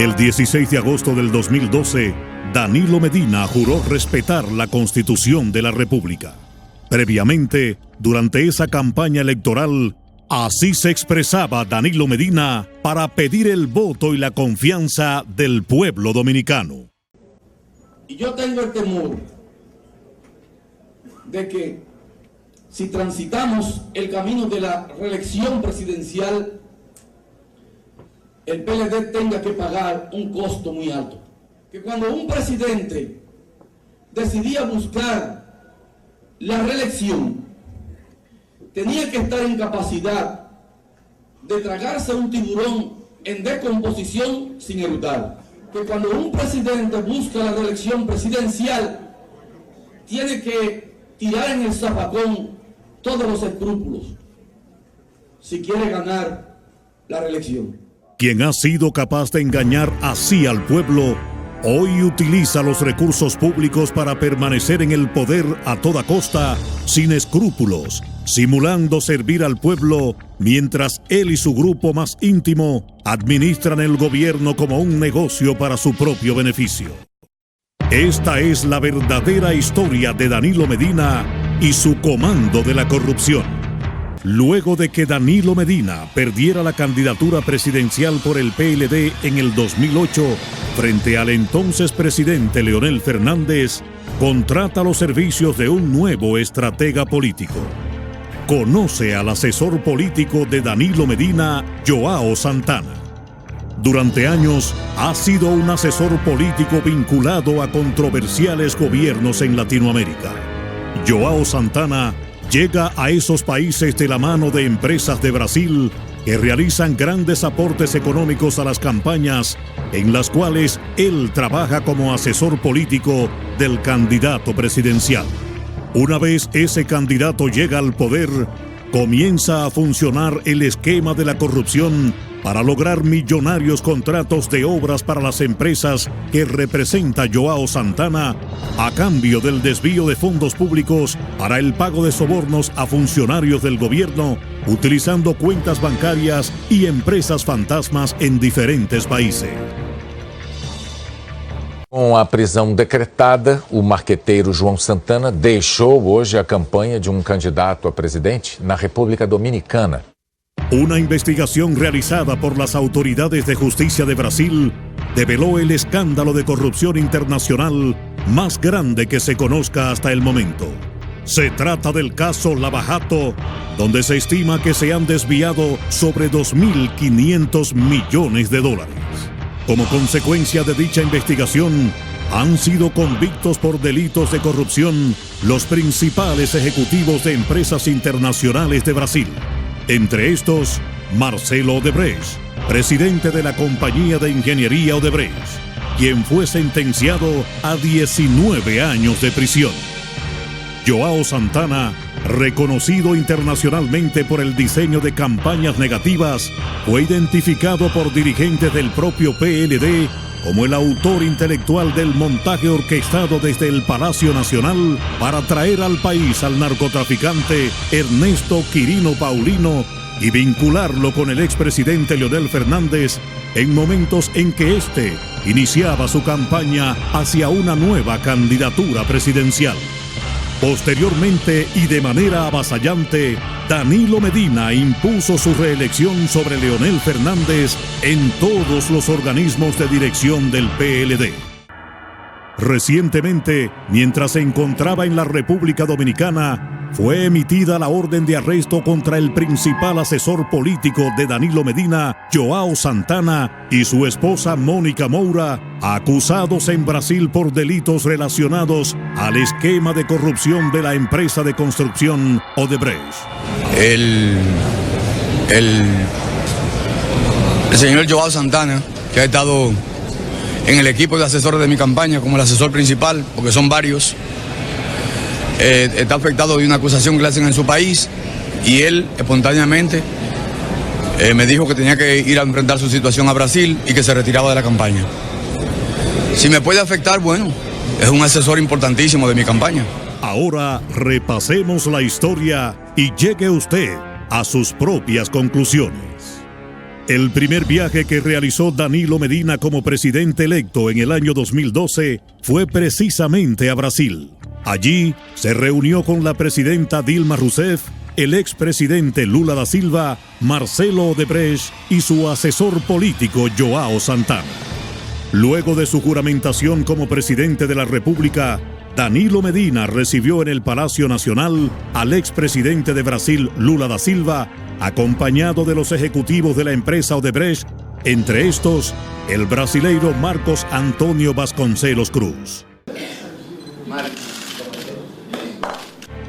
El 16 de agosto del 2012, Danilo Medina juró respetar la Constitución de la República. Previamente, durante esa campaña electoral, así se expresaba Danilo Medina para pedir el voto y la confianza del pueblo dominicano. Y yo tengo el temor de que si transitamos el camino de la reelección presidencial, el PLD tenga que pagar un costo muy alto. Que cuando un presidente decidía buscar la reelección, tenía que estar en capacidad de tragarse un tiburón en descomposición sin eructar. Que cuando un presidente busca la reelección presidencial, tiene que tirar en el zafacón todos los escrúpulos si quiere ganar la reelección. Quien ha sido capaz de engañar así al pueblo, hoy utiliza los recursos públicos para permanecer en el poder a toda costa, sin escrúpulos, simulando servir al pueblo, mientras él y su grupo más íntimo administran el gobierno como un negocio para su propio beneficio. Esta es la verdadera historia de Danilo Medina y su comando de la corrupción. Luego de que Danilo Medina perdiera la candidatura presidencial por el PLD en el 2008, frente al entonces presidente Leonel Fernández, contrata los servicios de un nuevo estratega político. Conoce al asesor político de Danilo Medina, Joao Santana. Durante años ha sido un asesor político vinculado a controversiales gobiernos en Latinoamérica. Joao Santana llega a esos países de la mano de empresas de Brasil que realizan grandes aportes económicos a las campañas en las cuales él trabaja como asesor político del candidato presidencial. Una vez ese candidato llega al poder, comienza a funcionar el esquema de la corrupción para lograr millonarios contratos de obras para las empresas que representa Joao Santana a cambio del desvío de fondos públicos para el pago de sobornos a funcionarios del gobierno, utilizando cuentas bancarias y empresas fantasmas en diferentes países. Com a prisão decretada, o marqueteiro João Santana deixou hoje a campanha de candidato a presidente na República Dominicana. Una investigación realizada por las autoridades de justicia de Brasil develó el escándalo de corrupción internacional más grande que se conozca hasta el momento. Se trata del caso Lava Jato, donde se estima que se han desviado sobre 2.500 millones de dólares. Como consecuencia de dicha investigación, han sido convictos por delitos de corrupción los principales ejecutivos de empresas internacionales de Brasil. Entre estos, Marcelo Odebrecht, presidente de la compañía de ingeniería Odebrecht, quien fue sentenciado a 19 años de prisión. Joao Santana, reconocido internacionalmente por el diseño de campañas negativas, fue identificado por dirigentes del propio PLD como el autor intelectual del montaje orquestado desde el Palacio Nacional para traer al país al narcotraficante Ernesto Quirino Paulino y vincularlo con el expresidente Leonel Fernández en momentos en que éste iniciaba su campaña hacia una nueva candidatura presidencial. Posteriormente y de manera avasallante, Danilo Medina impuso su reelección sobre Leonel Fernández en todos los organismos de dirección del PLD. Recientemente, mientras se encontraba en la República Dominicana, fue emitida la orden de arresto contra el principal asesor político de Danilo Medina, Joao Santana, y su esposa Mónica Moura, acusados en Brasil por delitos relacionados al esquema de corrupción de la empresa de construcción Odebrecht. El señor Joao Santana, que ha estado en el equipo de asesores de mi campaña como el asesor principal, porque son varios, está afectado de una acusación que le hacen en su país y él espontáneamente me dijo que tenía que ir a enfrentar su situación a Brasil y que se retiraba de la campaña. Si me puede afectar, bueno, es un asesor importantísimo de mi campaña. Ahora repasemos la historia y llegue usted a sus propias conclusiones. El primer viaje que realizó Danilo Medina como presidente electo en el año 2012 fue precisamente a Brasil. Allí se reunió con la presidenta Dilma Rousseff, el expresidente Lula da Silva, Marcelo Odebrecht y su asesor político João Santana. Luego de su juramentación como presidente de la República, Danilo Medina recibió en el Palacio Nacional al expresidente de Brasil, Lula da Silva, acompañado de los ejecutivos de la empresa Odebrecht, entre estos, el brasileiro Marcos Antônio Vasconcelos Cruz.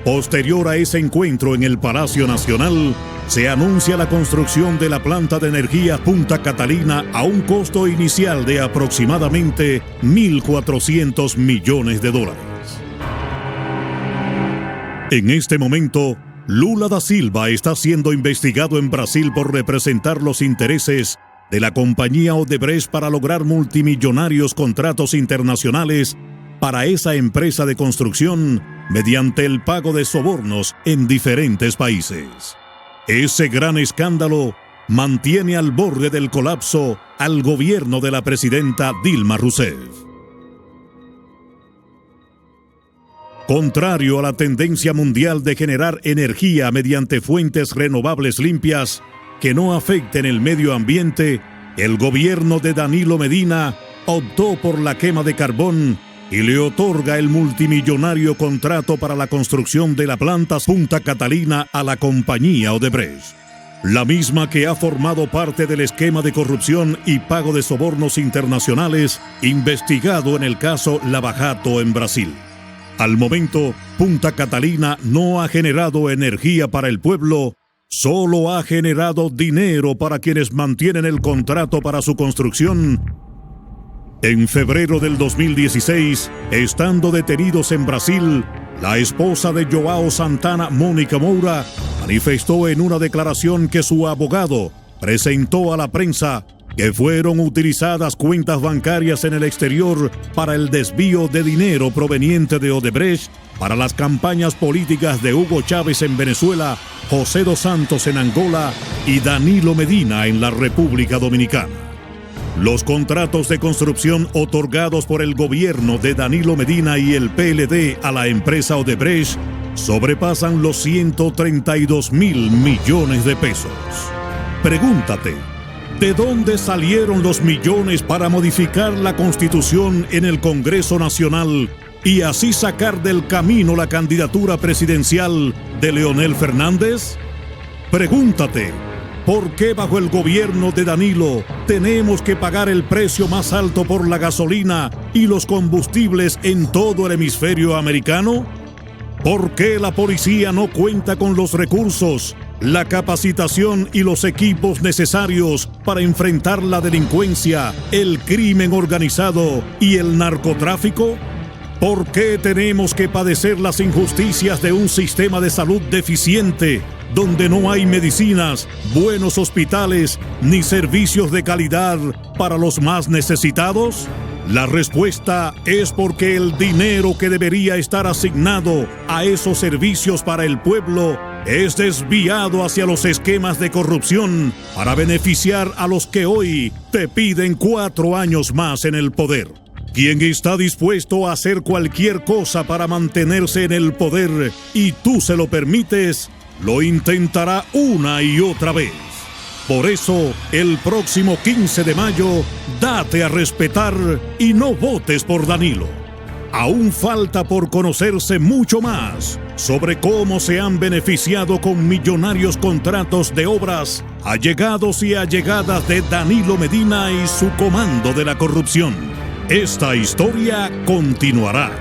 Posterior a ese encuentro en el Palacio Nacional, se anuncia la construcción de la planta de energía Punta Catalina a un costo inicial de aproximadamente $1.400 millones. En este momento, Lula da Silva está siendo investigado en Brasil por representar los intereses de la compañía Odebrecht para lograr multimillonarios contratos internacionales para esa empresa de construcción mediante el pago de sobornos en diferentes países. Ese gran escándalo mantiene al borde del colapso al gobierno de la presidenta Dilma Rousseff. Contrario a la tendencia mundial de generar energía mediante fuentes renovables limpias que no afecten el medio ambiente, el gobierno de Danilo Medina optó por la quema de carbón y le otorga el multimillonario contrato para la construcción de la planta Punta Catalina a la compañía Odebrecht, la misma que ha formado parte del esquema de corrupción y pago de sobornos internacionales investigado en el caso Lava Jato en Brasil. Al momento, Punta Catalina no ha generado energía para el pueblo, solo ha generado dinero para quienes mantienen el contrato para su construcción. En febrero del 2016, estando detenidos en Brasil, la esposa de João Santana, Mônica Moura, manifestó en una declaración que su abogado presentó a la prensa que fueron utilizadas cuentas bancarias en el exterior para el desvío de dinero proveniente de Odebrecht para las campañas políticas de Hugo Chávez en Venezuela, José dos Santos en Angola y Danilo Medina en la República Dominicana. Los contratos de construcción otorgados por el gobierno de Danilo Medina y el PLD a la empresa Odebrecht sobrepasan los 132.000 millones de pesos. Pregúntate, ¿de dónde salieron los millones para modificar la Constitución en el Congreso Nacional y así sacar del camino la candidatura presidencial de Leonel Fernández? Pregúntate, ¿por qué bajo el gobierno de Danilo tenemos que pagar el precio más alto por la gasolina y los combustibles en todo el hemisferio americano? ¿Por qué la policía no cuenta con los recursos, la capacitación y los equipos necesarios para enfrentar la delincuencia, el crimen organizado y el narcotráfico? ¿Por qué tenemos que padecer las injusticias de un sistema de salud deficiente, donde no hay medicinas, buenos hospitales, ni servicios de calidad para los más necesitados? La respuesta es porque el dinero que debería estar asignado a esos servicios para el pueblo es desviado hacia los esquemas de corrupción para beneficiar a los que hoy te piden 4 años más en el poder. Quien está dispuesto a hacer cualquier cosa para mantenerse en el poder y tú se lo permites, lo intentará una y otra vez. Por eso, el próximo 15 de mayo, date a respetar y no votes por Danilo. Aún falta por conocerse mucho más sobre cómo se han beneficiado con millonarios contratos de obras allegados y allegadas de Danilo Medina y su comando de la corrupción. Esta historia continuará.